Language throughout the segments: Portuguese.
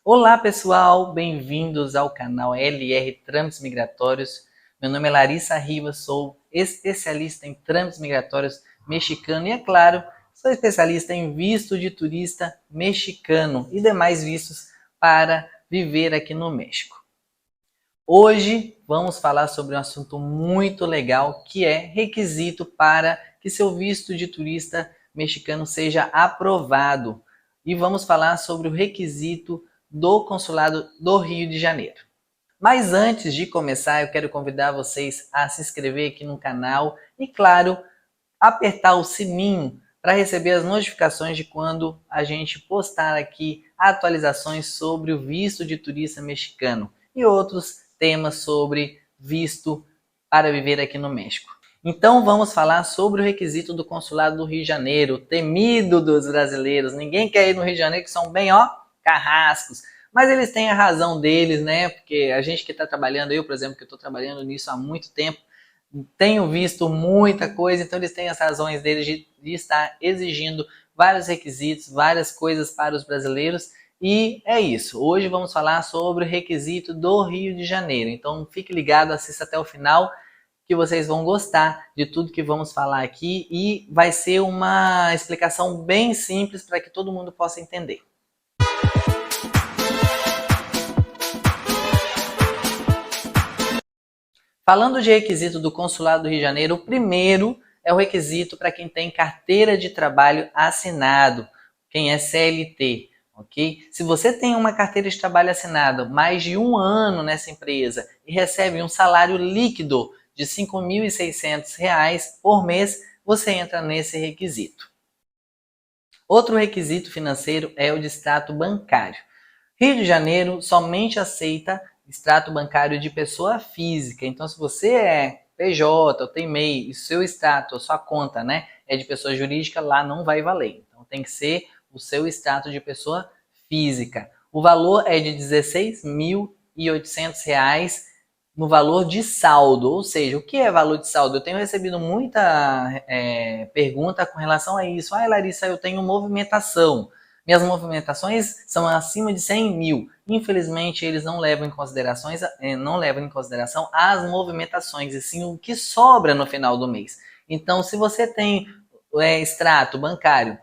Olá pessoal, bem-vindos ao canal LR Trâmites Migratórios. Meu nome é Larissa Rivas, sou especialista em trâmites migratórios mexicano e, é claro, sou especialista em visto de turista mexicano e demais vistos para viver aqui no México. Hoje vamos falar sobre um assunto muito legal que é requisito para que seu visto de turista mexicano seja aprovado. E vamos falar sobre o requisito do Consulado do Rio de Janeiro. Mas antes de começar, eu quero convidar vocês a se inscrever aqui no canal e, claro, apertar o sininho para receber as notificações de quando a gente postar aqui atualizações sobre o visto de turista mexicano e outros temas sobre visto para viver aqui no México. Então vamos falar sobre o requisito do Consulado do Rio de Janeiro, temido dos brasileiros. Ninguém quer ir no Rio de Janeiro, que são bem, carrascos. Mas eles têm a razão deles, né? Porque a gente que está trabalhando, eu, por exemplo, que estou trabalhando nisso há muito tempo, tenho visto muita coisa, então eles têm as razões deles de estar exigindo vários requisitos, várias coisas para os brasileiros. E é isso. Hoje vamos falar sobre o requisito do Rio de Janeiro. Então fique ligado, assista até o final, que vocês vão gostar de tudo que vamos falar aqui e vai ser uma explicação bem simples para que todo mundo possa entender. Falando de requisito do Consulado do Rio de Janeiro, o primeiro é o requisito para quem tem carteira de trabalho assinado, quem é CLT, ok? Se você tem uma carteira de trabalho assinada mais de um ano nessa empresa e recebe um salário líquido de R$ 5.600 por mês, você entra nesse requisito. Outro requisito financeiro é o de extrato bancário. Rio de Janeiro somente aceita extrato bancário de pessoa física. Então, se você é PJ ou tem MEI e seu extrato, a sua conta, né, é de pessoa jurídica, lá não vai valer. Então, tem que ser o seu extrato de pessoa física. O valor é de R$ 16.800 no valor de saldo. Ou seja, o que é valor de saldo? Eu tenho recebido muita pergunta com relação a isso. Larissa, eu tenho movimentação. Minhas movimentações são acima de 100 mil. Infelizmente, eles não levam em consideração as movimentações, e sim o que sobra no final do mês. Então, se você tem extrato bancário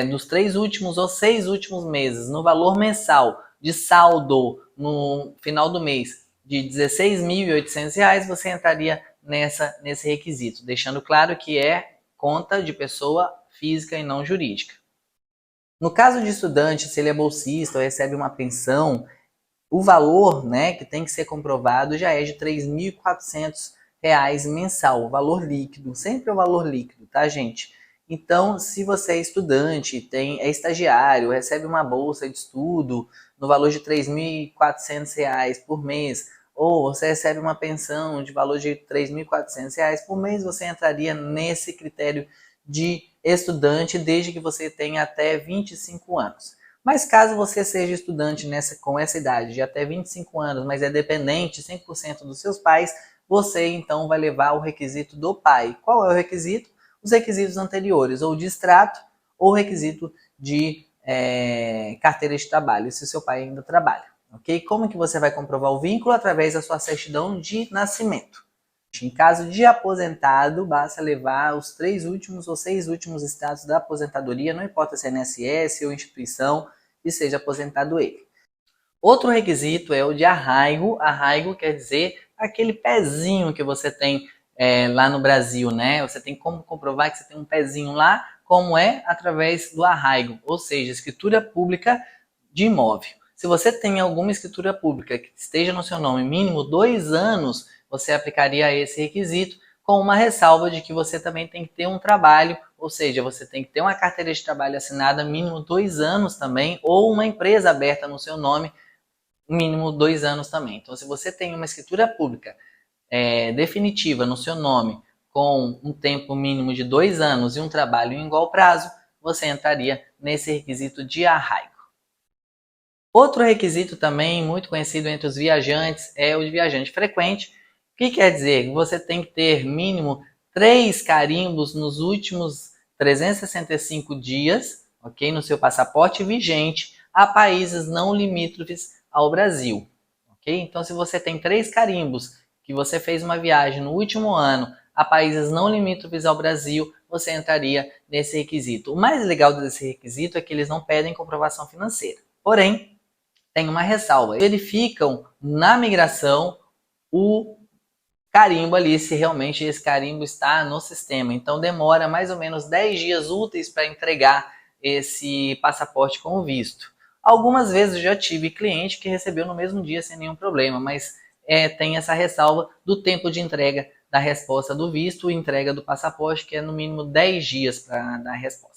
dos 3 últimos ou 6 últimos meses, no valor mensal de saldo no final do mês de R$ 16.800, você entraria nesse requisito, deixando claro que é conta de pessoa física e não jurídica. No caso de estudante, se ele é bolsista ou recebe uma pensão, o valor, né, que tem que ser comprovado já é de R$ 3.400 mensal, o valor líquido, sempre é o valor líquido, tá, gente? Então, se você é estudante, é estagiário, recebe uma bolsa de estudo no valor de R$ 3.400 por mês, ou você recebe uma pensão de valor de R$ 3.400 por mês, você entraria nesse critério de estudante desde que você tenha até 25 anos. Mas caso você seja estudante com essa idade de até 25 anos, mas é dependente 100% dos seus pais, você então vai levar o requisito do pai. Qual é o requisito? Os requisitos anteriores, ou de extrato, ou requisito de carteira de trabalho, se seu pai ainda trabalha. Ok? Como que você vai comprovar o vínculo? Através da sua certidão de nascimento. Em caso de aposentado, basta levar os 3 últimos ou 6 últimos estados da aposentadoria, não importa se é INSS ou instituição, que seja aposentado ele. Outro requisito é o de arraigo. Arraigo quer dizer aquele pezinho que você tem lá no Brasil, né? Você tem como comprovar que você tem um pezinho lá, como é através do arraigo, ou seja, escritura pública de imóvel. Se você tem alguma escritura pública que esteja no seu nome mínimo 2 anos, você aplicaria esse requisito, com uma ressalva de que você também tem que ter um trabalho, ou seja, você tem que ter uma carteira de trabalho assinada mínimo 2 anos também, ou uma empresa aberta no seu nome, mínimo 2 anos também. Então, se você tem uma escritura pública definitiva no seu nome, com um tempo mínimo de 2 anos e um trabalho em igual prazo, você entraria nesse requisito de arraigo. Outro requisito também muito conhecido entre os viajantes é o de viajante frequente, que quer dizer que você tem que ter mínimo 3 carimbos nos últimos 365 dias, ok? No seu passaporte vigente, a países não limítrofes ao Brasil. Okay? Então, se você tem 3 carimbos que você fez uma viagem no último ano a países não limítrofes ao Brasil, você entraria nesse requisito. O mais legal desse requisito é que eles não pedem comprovação financeira. Porém, tem uma ressalva. Verificam na migração o carimbo ali, se realmente esse carimbo está no sistema. Então demora mais ou menos 10 dias úteis para entregar esse passaporte com o visto. Algumas vezes eu já tive cliente que recebeu no mesmo dia sem nenhum problema, mas tem essa ressalva do tempo de entrega da resposta do visto e entrega do passaporte, que é no mínimo 10 dias para dar a resposta.